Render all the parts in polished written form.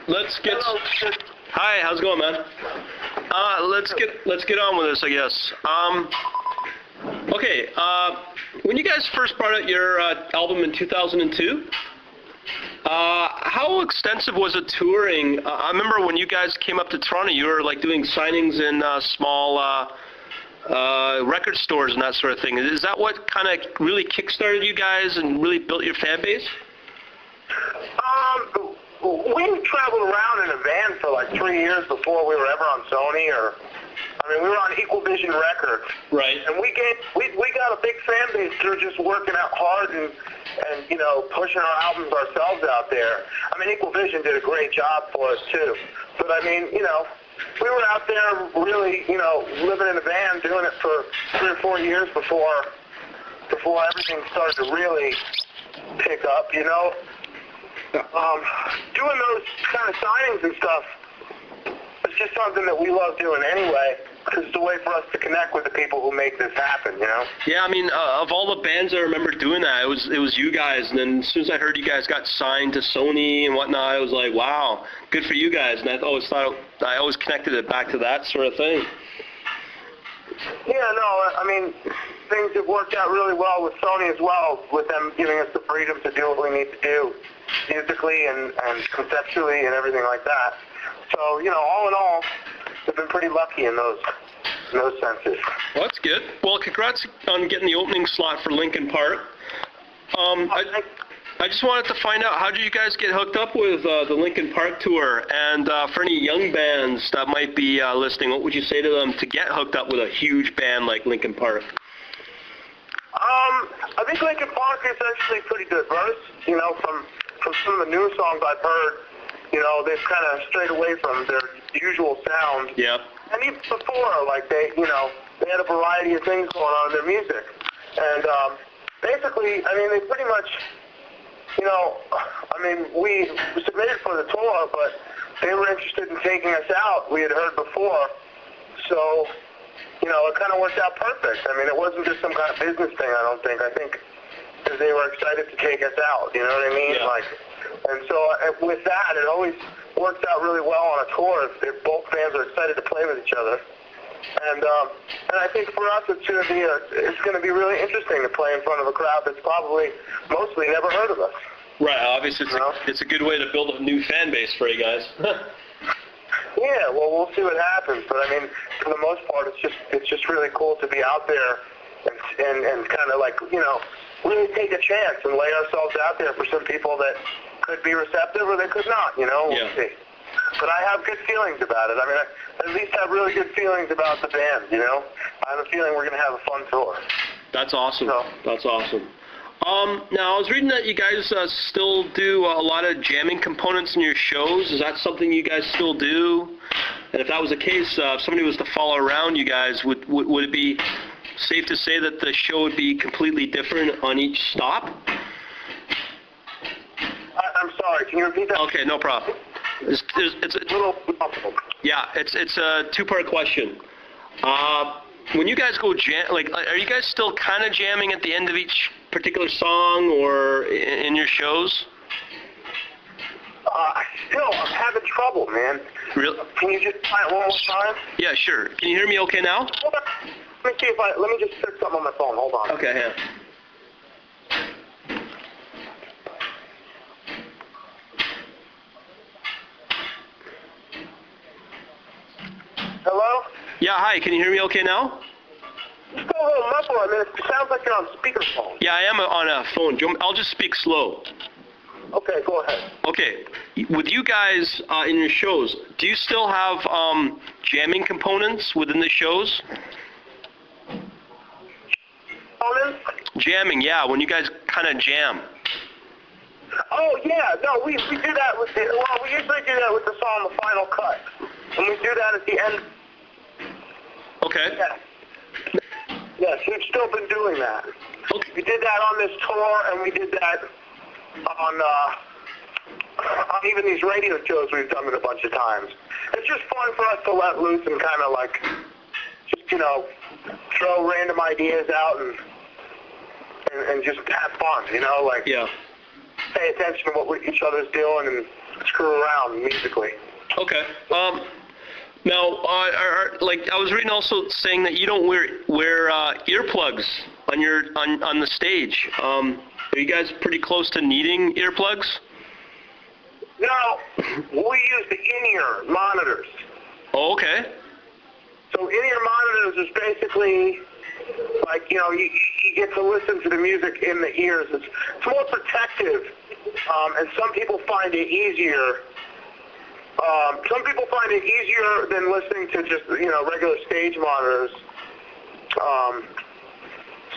let's get. Hello. Hi, how's it going, man? Let's get on with this, I guess. Okay. When you guys first brought out your album in 2002, how extensive was it touring? I remember when you guys came up to Toronto, you were like doing signings in small record stores and that sort of thing. Is that what kind of really kickstarted you guys and really built your fan base? We traveled around in a van for like 3 years before we were ever on Sony, we were on Equal Vision Records. Right. And we got a big fan base through just working out hard and pushing our albums ourselves out there. Equal Vision did a great job for us too. But we were out there really, living in a van doing it for 3 or 4 years before everything started to really pick up, Doing those kind of signings and stuff is just something that we love doing anyway, because it's a way for us to connect with the people who make this happen, Yeah, of all the bands I remember doing that, it was you guys. And then as soon as I heard you guys got signed to Sony and whatnot, I was like, wow, good for you guys. And I always connected it back to that sort of thing. Yeah, no, things have worked out really well with Sony as well, with them giving us the freedom to do what we need to do musically and conceptually and everything like that. So, all in all, we've been pretty lucky in those senses. Well, that's good. Well, congrats on getting the opening slot for Linkin Park. I just wanted to find out, how did you guys get hooked up with the Linkin Park tour? And for any young bands that might be listening, what would you say to them to get hooked up with a huge band like Linkin Park? I think Linkin Park is actually pretty diverse. From some of the newer songs I've heard, they've kind of strayed away from their usual sound. Yeah. And even before, they had a variety of things going on in their music. And basically, they pretty much, we submitted for the tour, but they were interested in taking us out. We had heard before. So, it kind of worked out perfect. It wasn't just some kind of business thing, I don't think. I think because they were excited to take us out, you know what I mean? Yeah. And so with that, it always works out really well on a tour if both fans are excited to play with each other. And I think for us, it's going to be really interesting to play in front of a crowd that's probably mostly never heard of us. Right. Obviously, it's a good way to build a new fan base for you guys. Yeah. Well, we'll see what happens. But for the most part, it's just really cool to be out there and kind of really take a chance and lay ourselves out there for some people that could be receptive or they could not. We'll see. But I have good feelings about it. I at least have really good feelings about the band, I have a feeling we're going to have a fun tour. That's awesome. So. That's awesome. Now, I was reading that you guys still do a lot of jamming components in your shows. Is that something you guys still do? And if that was the case, if somebody was to follow around you guys, would it be safe to say that the show would be completely different on each stop? I'm sorry, can you repeat that? Okay, no problem. It's a two-part question. When you guys go jam, are you guys still kind of jamming at the end of each particular song or in your shows? I'm having trouble, man. Really? Can you just try it one more time? Yeah, sure. Can you hear me okay now? Hold on. Let me just fix something on my phone. Hold on. Okay, yeah. Hello? Yeah, hi. Can you hear me okay now? Just go a little muffled. It sounds like you're on speakerphone. Yeah, I am on a phone. I'll just speak slow. Okay, go ahead. Okay. With you guys in your shows, do you still have jamming components within the shows? Components? Jamming, yeah, when you guys kind of jam. Oh, yeah. No, we do that we usually do that with the song The Final Cut. And we do that at the end. Okay. Yeah. Yes, we've still been doing that. Okay. We did that on this tour, and we did that on even these radio shows we've done it a bunch of times. It's just fun for us to let loose and kind of throw random ideas out and just have fun, Yeah. pay attention to what each other's doing and screw around musically. Okay. Now, like I was reading also saying that you don't wear earplugs on the stage. Are you guys pretty close to needing earplugs? No, we use the in-ear monitors. Oh, okay. So in-ear monitors is basically like, you get to listen to the music in the ears. It's more protective, and some people find it easier. Some people find it easier than listening to just, regular stage monitors.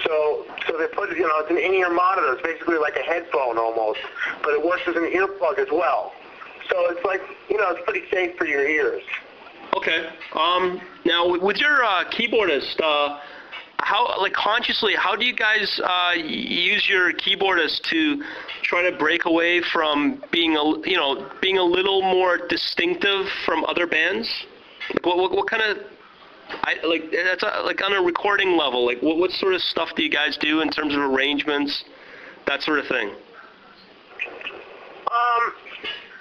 So they put, it's an in-ear monitor. It's basically like a headphone almost, but it works as an earplug as well. So it's like, it's pretty safe for your ears. Okay. Now, with your keyboardist, consciously, how do you guys use your keyboardist to try to break away from being a little more distinctive from other bands? What kind of, that's on a recording level, what sort of stuff do you guys do in terms of arrangements, that sort of thing?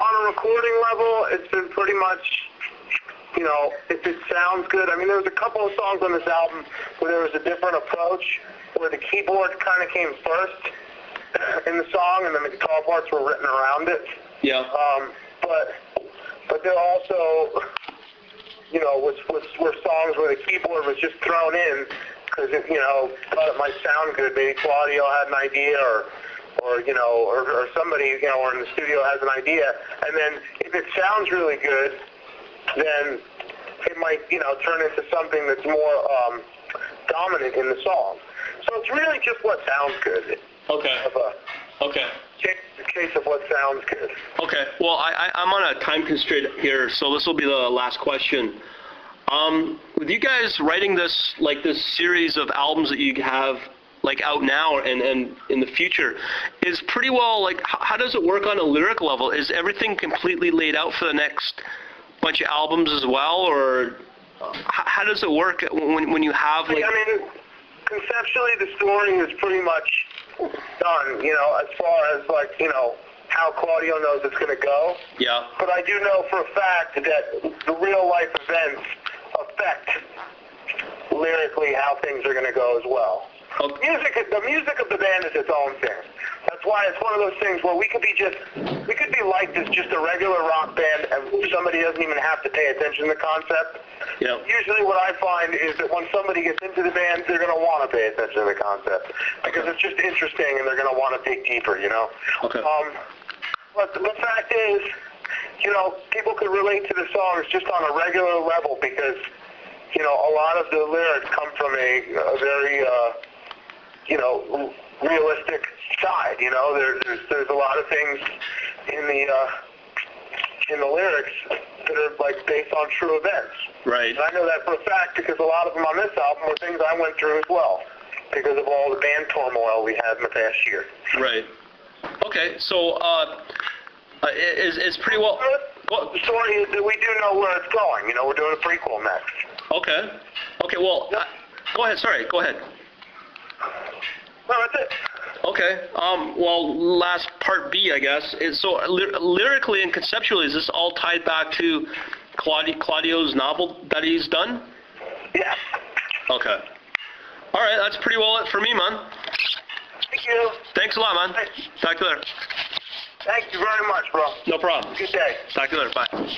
On a recording level, it's been pretty much, if it sounds good. I mean, there was a couple of songs on this album where there was a different approach, where the keyboard kind of came first in the song, and then the guitar parts were written around it. Yeah. But there also, were songs where the keyboard was just thrown in because it, thought it might sound good. Maybe Claudio had an idea, or somebody, or in the studio has an idea, and then if it sounds really good, then it might, turn into something that's more dominant in the song. So it's really just what sounds good. Okay. Okay. Case of what sounds good. Okay. Well, I'm on a time constraint here, so this will be the last question. With you guys writing this series of albums that you have out now and in the future, is pretty well how does it work on a lyric level? Is everything completely laid out for the next bunch of albums as well, or how does it work when you have I mean, conceptually the story is pretty much done, as far as how Claudio knows it's going to go. Yeah. But I do know for a fact that the real life events affect lyrically how things are going to go as well. Okay. The music of the band is its own thing. That's why it's one of those things where we could be liked as just a regular rock band, and somebody doesn't even have to pay attention to the concept. Yeah. Usually what I find is that when somebody gets into the band, they're going to want to pay attention to the concept because it's just interesting, and they're going to want to dig deeper, Okay. But the fact is, people could relate to the songs just on a regular level because, a lot of the lyrics come from a very, realistic side. There's a lot of things in the lyrics that are based on true events. Right. And I know that for a fact because a lot of them on this album were things I went through as well because of all the band turmoil we had in the past year. Right. Okay. So it's pretty well. The story is that we do know where it's going. We're doing a prequel next. Okay. Okay. Well, go ahead. Sorry. Go ahead. No, that's it. Okay. Well, last part B, I guess. So lyrically and conceptually, is this all tied back to Claudio's novel that he's done? Yeah. Okay. All right. That's pretty well it for me, man. Thank you. Thanks a lot, man. Thanks. Talk to you later. Thank you very much, bro. No problem. Good day. Talk to you later. Bye.